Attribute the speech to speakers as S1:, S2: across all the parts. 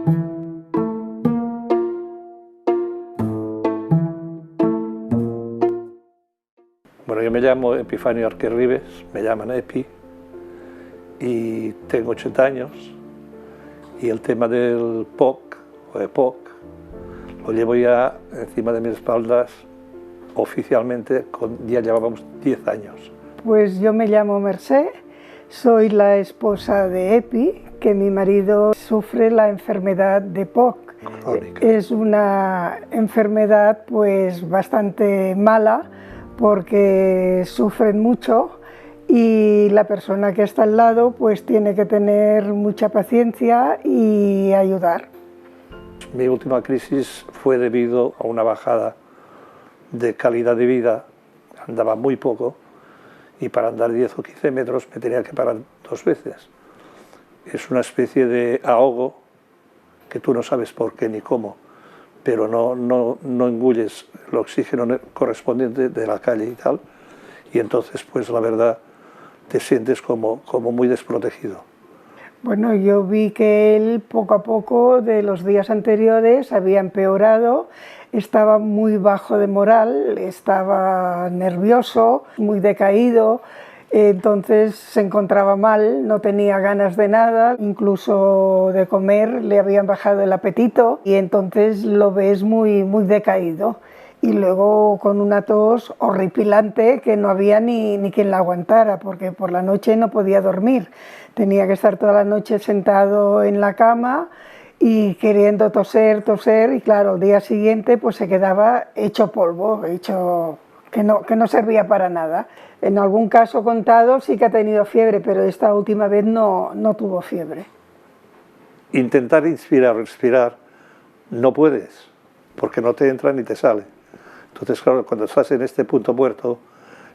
S1: Bueno, yo me llamo Epifanio Arquerribes, me llaman Epi, y tengo 80 años, y el tema del POC, o EPOC, lo llevo ya encima de mis espaldas oficialmente, ya llevábamos 10 años.
S2: Pues yo me llamo Mercè, soy la esposa de Epi, que mi marido sufre la enfermedad de POC.
S1: Crónica.
S2: Es una enfermedad pues bastante mala porque sufren mucho y la persona que está al lado pues tiene que tener mucha paciencia y ayudar.
S1: Mi última crisis fue debido a una bajada de calidad de vida, andaba muy poco y para andar 10 o 15 metros me tenía que parar 2 veces. Es una especie de ahogo que tú no sabes por qué ni cómo, pero no engulles el oxígeno correspondiente de la calle y tal, y entonces pues la verdad te sientes como muy desprotegido.
S2: Bueno, yo vi que él poco a poco de los días anteriores había empeorado, estaba muy bajo de moral, estaba nervioso, muy decaído, entonces se encontraba mal, no tenía ganas de nada, incluso de comer le habían bajado el apetito y entonces lo ves muy decaído. Y luego con una tos horripilante que no había ni quien la aguantara, porque por la noche no podía dormir. Tenía que estar toda la noche sentado en la cama y queriendo toser, y claro, al día siguiente pues se quedaba hecho polvo, que no servía para nada. En algún caso contado sí que ha tenido fiebre, pero esta última vez no tuvo fiebre.
S1: Intentar inspirar, respirar, no puedes, porque no te entra ni te sale. Entonces, claro, cuando estás en este punto muerto,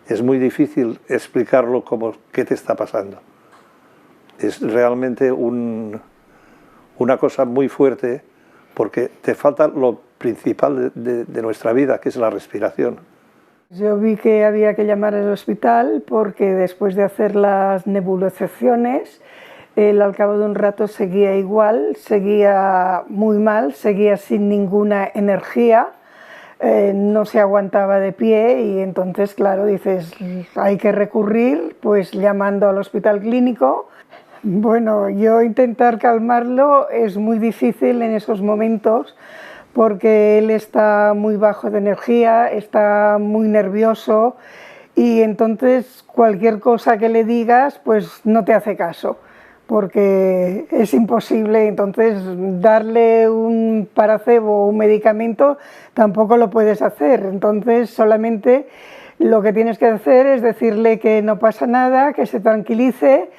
S1: es muy difícil explicarlo como qué te está pasando. Es realmente una cosa muy fuerte, porque te falta lo principal de nuestra vida, que es la respiración.
S2: Yo vi que había que llamar al hospital porque después de hacer las nebulizaciones, él al cabo de un rato seguía igual, seguía muy mal, seguía sin ninguna energía. No se aguantaba de pie y entonces, claro, dices, hay que recurrir, pues llamando al hospital clínico. Bueno, yo intentar calmarlo es muy difícil en esos momentos porque él está muy bajo de energía, está muy nervioso y entonces cualquier cosa que le digas, pues no te hace caso, porque es imposible, entonces darle un placebo o un medicamento tampoco lo puedes hacer, entonces solamente lo que tienes que hacer es decirle que no pasa nada, que se tranquilice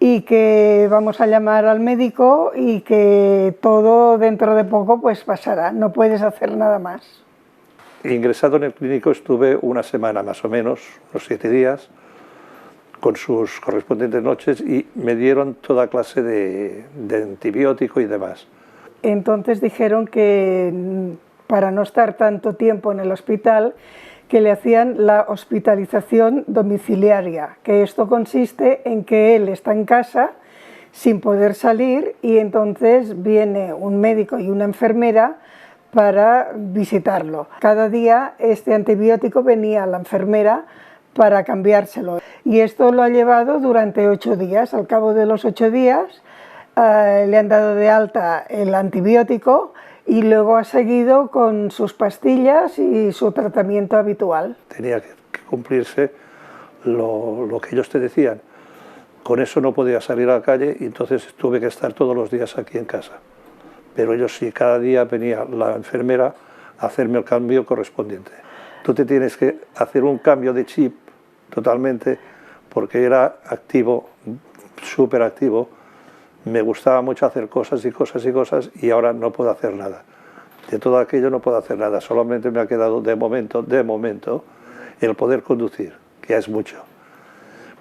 S2: y que vamos a llamar al médico y que todo dentro de poco pues pasará, no puedes hacer nada más.
S1: Ingresado en el clínico estuve una semana más o menos, unos 7 días, con sus correspondientes noches y me dieron toda clase de antibiótico y demás.
S2: Entonces dijeron que para no estar tanto tiempo en el hospital, que le hacían la hospitalización domiciliaria, que esto consiste en que él está en casa sin poder salir y entonces viene un médico y una enfermera para visitarlo. Cada día este antibiótico venía a la enfermera para cambiárselo. Y esto lo ha llevado durante 8 días. Al cabo de los 8 días le han dado de alta el antibiótico y luego ha seguido con sus pastillas y su tratamiento habitual.
S1: Tenía que cumplirse lo que ellos te decían. Con eso no podía salir a la calle y entonces tuve que estar todos los días aquí en casa. Pero ellos sí, cada día venía la enfermera a hacerme el cambio correspondiente. Tú te tienes que hacer un cambio de chip totalmente, porque era activo, súper activo, me gustaba mucho hacer cosas y ahora no puedo hacer nada. De todo aquello no puedo hacer nada, solamente me ha quedado de momento, el poder conducir, que ya es mucho.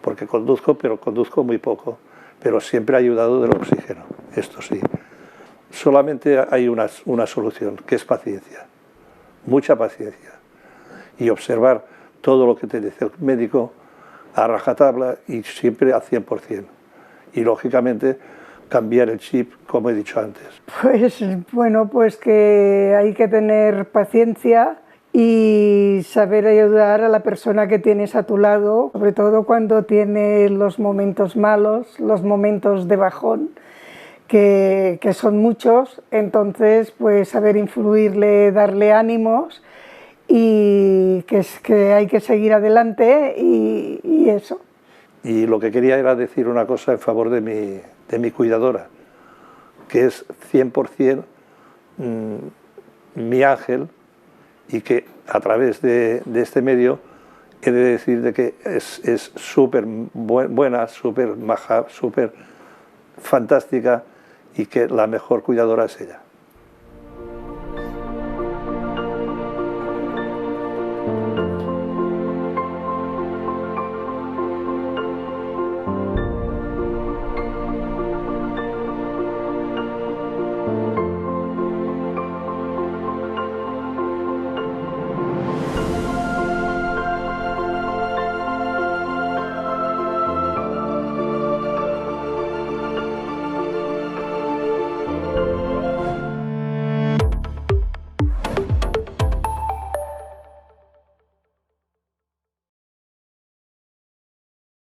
S1: Porque conduzco, pero conduzco muy poco, pero siempre ha ayudado del oxígeno, esto sí. Solamente hay una solución, que es paciencia, mucha paciencia, y observar todo lo que te dice el médico a rajatabla y siempre al 100%. Y lógicamente, cambiar el chip, como he dicho antes?
S2: Pues bueno, pues que hay que tener paciencia y saber ayudar a la persona que tienes a tu lado, sobre todo cuando tiene los momentos malos, los momentos de bajón, que son muchos. Entonces pues saber influirle, darle ánimos y que hay que seguir adelante y eso.
S1: Y lo que quería era decir una cosa en favor de mi cuidadora, que es 100% mi ángel, y que a través de este medio he de decir de que es súper buena, súper maja, súper fantástica, y que la mejor cuidadora es ella.